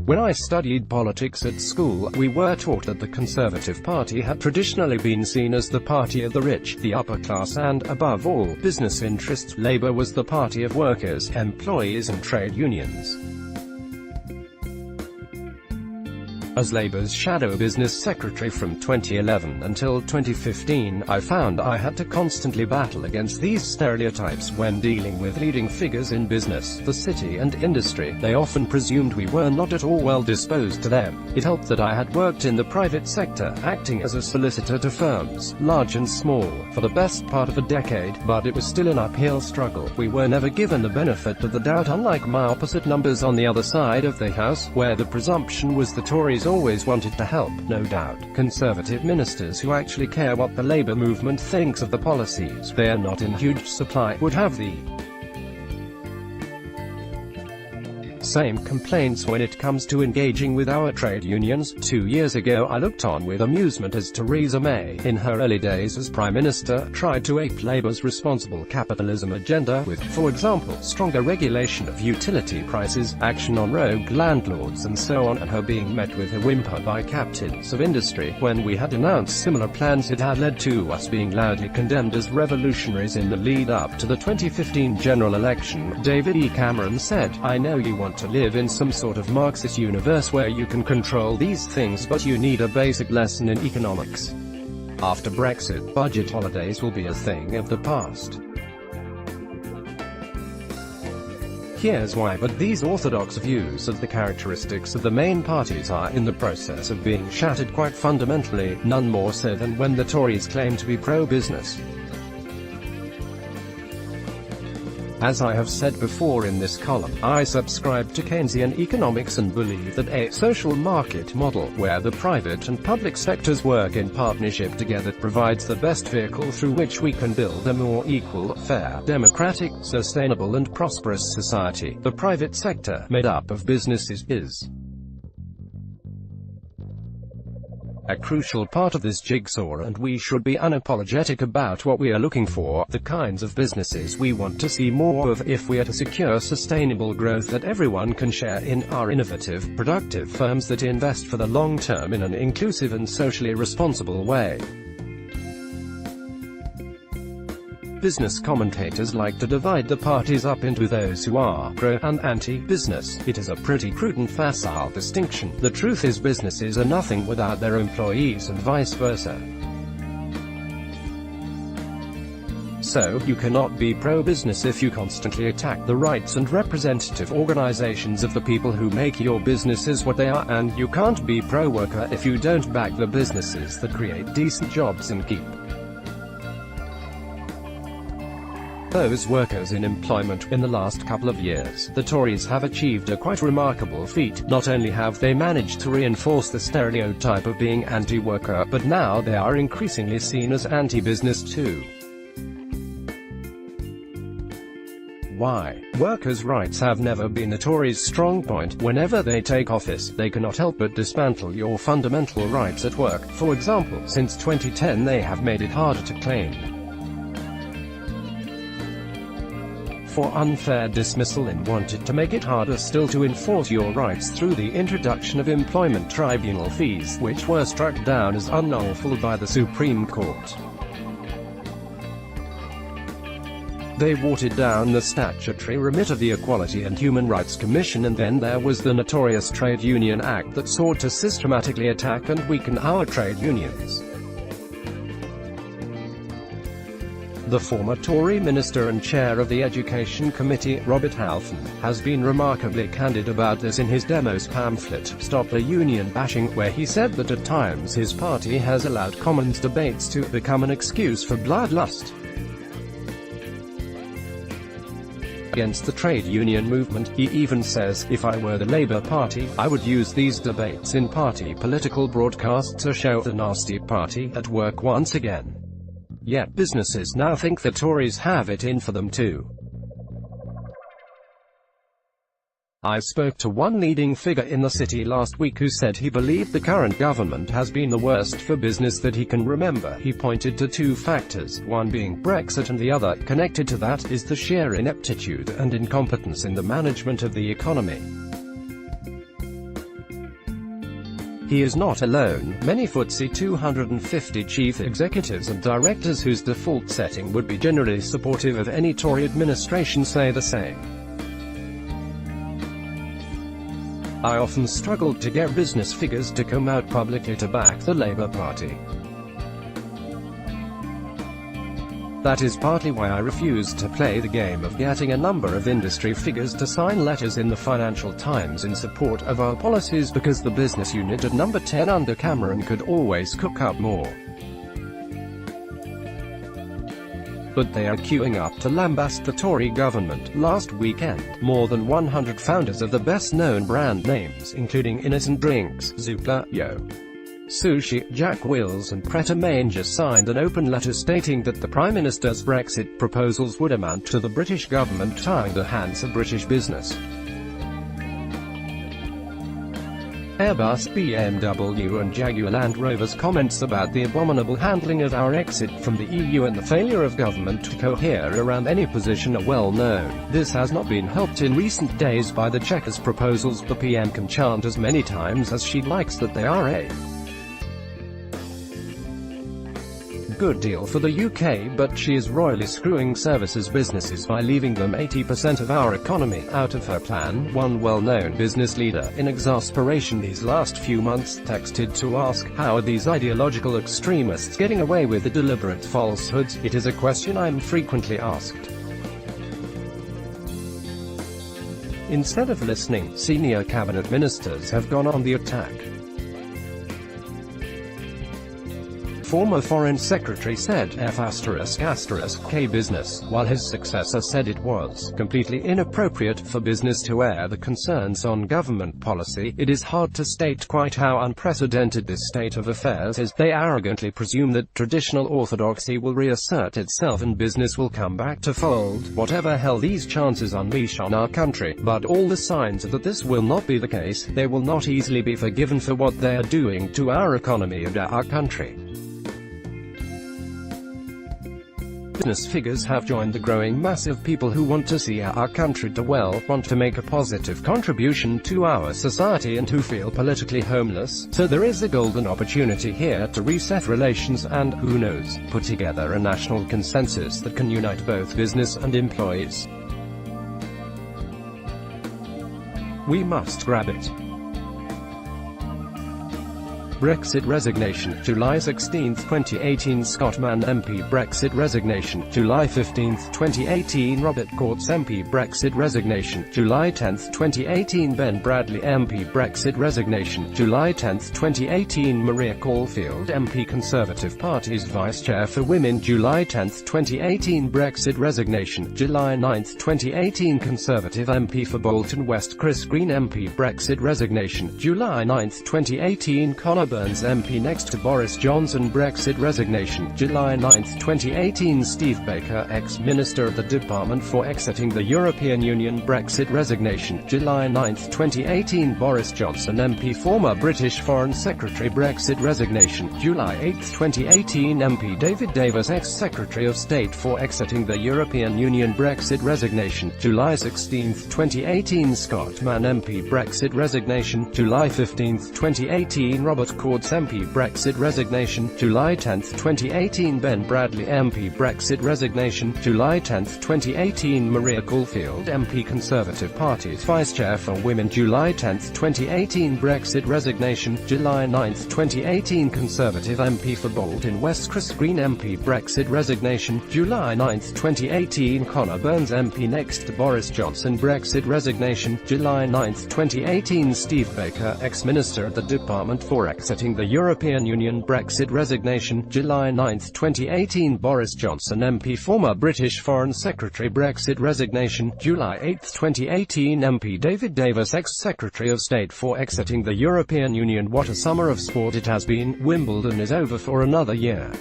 When I studied politics at school, we were taught that the Conservative Party had traditionally been seen as the party of the rich, the upper class and, above all, business interests. Labour was the party of workers, employees and trade unions. As Labour's shadow business secretary from 2011 until 2015, I found I had to constantly battle against these stereotypes when dealing with leading figures in business, the city and industry. They often presumed we were not at all well disposed to them. It helped that I had worked in the private sector, acting as a solicitor to firms, large and small, for the best part of a decade, but it was still an uphill struggle. We were never given the benefit of the doubt, unlike my opposite numbers on the other side of the House, where the presumption was the Tories always wanted to help. No doubt, Conservative ministers who actually care what the Labour movement thinks of the policies they are not in huge supply would have the same complaints when it comes to engaging with our trade unions. 2 years ago I looked on with amusement as Theresa May, in her early days as Prime Minister, tried to ape Labour's responsible capitalism agenda with, for example, stronger regulation of utility prices, action on rogue landlords and so on, and her being met with a whimper by captains of industry. When we had announced similar plans, it had led to us being loudly condemned as revolutionaries. In the lead-up to the 2015 general election, David E. Cameron said, "I know you want to live in some sort of Marxist universe where you can control these things, but you need a basic lesson in economics." After Brexit, budget holidays will be a thing of the past. Here's why. But these orthodox views of the characteristics of the main parties are in the process of being shattered quite fundamentally, none more so than when the Tories claim to be pro-business. As I have said before in this column, I subscribe to Keynesian economics and believe that a social market model, where the private and public sectors work in partnership together, provides the best vehicle through which we can build a more equal, fair, democratic, sustainable and prosperous society. The private sector, made up of businesses, is a crucial part of this jigsaw, and we should be unapologetic about what we are looking for, the kinds of businesses we want to see more of, if we are to secure sustainable growth that everyone can share in, are innovative, productive firms that invest for the long term in an inclusive and socially responsible way. Business commentators like to divide the parties up into those who are pro and anti-business. It is a pretty crude and facile distinction. The truth is, businesses are nothing without their employees and vice versa. So, you cannot be pro-business if you constantly attack the rights and representative organizations of the people who make your businesses what they are, and you can't be pro-worker if you don't back the businesses that create decent jobs and keep those workers in employment. In the last couple of years, the Tories have achieved a quite remarkable feat. Not only have they managed to reinforce the stereotype of being anti-worker, but now they are increasingly seen as anti-business too. Why? Workers' rights have never been the Tories' strong point. Whenever they take office, they cannot help but dismantle your fundamental rights at work. For example, since 2010 they have made it harder to claim for unfair dismissal and wanted to make it harder still to enforce your rights through the introduction of employment tribunal fees, which were struck down as unlawful by the Supreme Court. They watered down the statutory remit of the Equality and Human Rights Commission, and then there was the notorious Trade Union Act that sought to systematically attack and weaken our trade unions. The former Tory minister and chair of the Education Committee, Robert Halfon, has been remarkably candid about this in his Demos pamphlet, Stop the Union Bashing, where he said that at times his party has allowed Commons debates to become an excuse for bloodlust against the trade union movement. He even says, "If I were the Labour Party, I would use these debates in party political broadcasts to show the nasty party at work once again." Yet businesses now think the Tories have it in for them too. I spoke to one leading figure in the city last week who said he believed the current government has been the worst for business that he can remember. He pointed to two factors, one being Brexit and the other, connected to that, is the sheer ineptitude and incompetence in the management of the economy. He is not alone. Many FTSE 250 chief executives and directors whose default setting would be generally supportive of any Tory administration say the same. I often struggled to get business figures to come out publicly to back the Labour Party. That is partly why I refused to play the game of getting a number of industry figures to sign letters in the Financial Times in support of our policies, because the business unit at number 10 under Cameron could always cook up more. But they are queuing up to lambast the Tory government. Last weekend, more than 100 founders of the best-known brand names, including Innocent Drinks, Zoopla, Yo! Sushi, Jack Wills and Pret-a-Manger signed an open letter stating that the Prime Minister's Brexit proposals would amount to the British government tying the hands of British business. Airbus, BMW and Jaguar Land Rover's comments about the abominable handling of our exit from the EU and the failure of government to cohere around any position are well known. This has not been helped in recent days by the Chequers proposals. The PM can chant as many times as she likes that they are a good deal for the UK, but she is royally screwing services businesses by leaving them 80% of our economy out of her plan. One well-known business leader, in exasperation these last few months, texted to ask, how are these ideological extremists getting away with the deliberate falsehoods? It is a question I'm frequently asked. Instead of listening, senior cabinet ministers have gone on the attack. Former Foreign Secretary said F***K business, while his successor said it was completely inappropriate for business to air the concerns on government policy. It is hard to state quite how unprecedented this state of affairs is. They arrogantly presume that traditional orthodoxy will reassert itself and business will come back to fold, whatever hell these chances unleash on our country. But all the signs are that this will not be the case. They will not easily be forgiven for what they are doing to our economy and our country. Business figures have joined the growing mass of people who want to see our country do well, want to make a positive contribution to our society and who feel politically homeless. So there is a golden opportunity here to reset relations and, who knows, put together a national consensus that can unite both business and employees. We must grab it. Brexit resignation, July 16, 2018 Scott Mann MP Brexit resignation, July 15, 2018 Robert Courts MP Brexit resignation, July 10, 2018 Ben Bradley MP Brexit resignation, July 10, 2018 Maria Caulfield MP Conservative Party's Vice Chair for Women, July 10, 2018 Brexit resignation, July 9, 2018 Conservative MP for Bolton West Chris Green MP Brexit resignation, July 9, 2018 Conor Burns MP next to Boris Johnson Brexit resignation, July 9, 2018 Steve Baker ex-Minister of the Department for Exiting the European Union Brexit resignation, July 9, 2018 Boris Johnson MP former British Foreign Secretary Brexit resignation, July 8, 2018 MP David Davis ex-Secretary of State for Exiting the European Union Brexit resignation, July 16, 2018 Scott Mann MP Brexit resignation, July 15, 2018 Robert Courts MP Brexit resignation, July 10, 2018 Ben Bradley MP Brexit resignation, July 10, 2018 Maria Caulfield MP Conservative Party's Vice Chair for Women, July 10, 2018 Brexit resignation, July 9, 2018 Conservative MP for Bolton West Chris Green MP Brexit resignation, July 9, 2018 Conor Burns MP next to Boris Johnson Brexit resignation, July 9, 2018 Steve Baker ex-Minister of the Department for Exiting the European Union Brexit resignation, July 9, 2018 Boris Johnson MP former British Foreign Secretary Brexit resignation, July 8, 2018 MP David Davis ex-Secretary of State for Exiting the European Union. What a summer of sport it has been. Wimbledon is over for another year.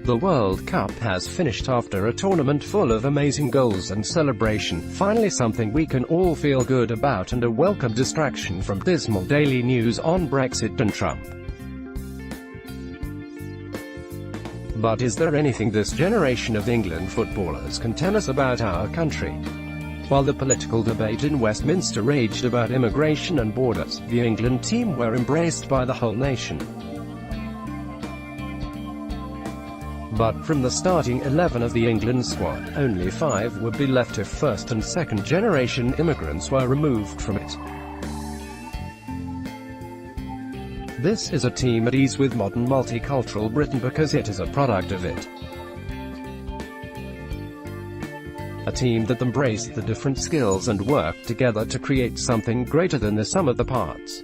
The World Cup has finished after a tournament full of amazing goals and celebration. Finally something we can all feel good about and a welcome distraction from dismal daily news on Brexit and Trump. But is there anything this generation of England footballers can tell us about our country? While the political debate in Westminster raged about immigration and borders, the England team were embraced by the whole nation. But from the starting 11 of the England squad, only 5 would be left if first- and second-generation immigrants were removed from it. This is a team at ease with modern multicultural Britain because it is a product of it. A team that embraced the different skills and worked together to create something greater than the sum of the parts.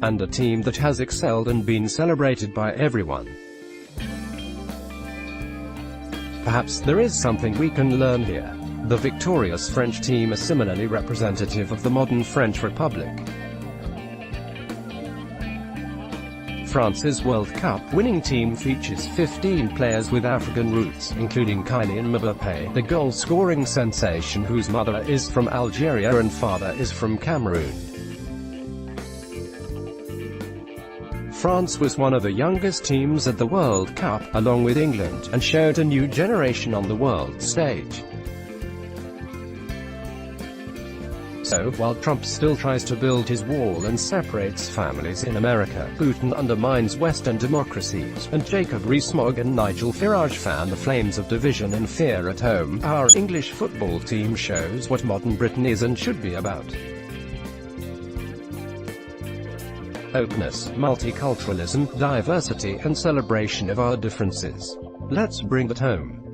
And a team that has excelled and been celebrated by everyone. Perhaps there is something we can learn here. The victorious French team is similarly representative of the modern French Republic. France's World Cup winning team features 15 players with African roots, including Kylian Mbappé, the goal-scoring sensation whose mother is from Algeria and father is from Cameroon. France was one of the youngest teams at the World Cup, along with England, and showed a new generation on the world stage. So, while Trump still tries to build his wall and separates families in America, Putin undermines Western democracies, and Jacob Rees-Mogg and Nigel Farage fan the flames of division and fear at home, our English football team shows what modern Britain is and should be about. Openness, multiculturalism, diversity, and celebration of our differences. Let's bring that home.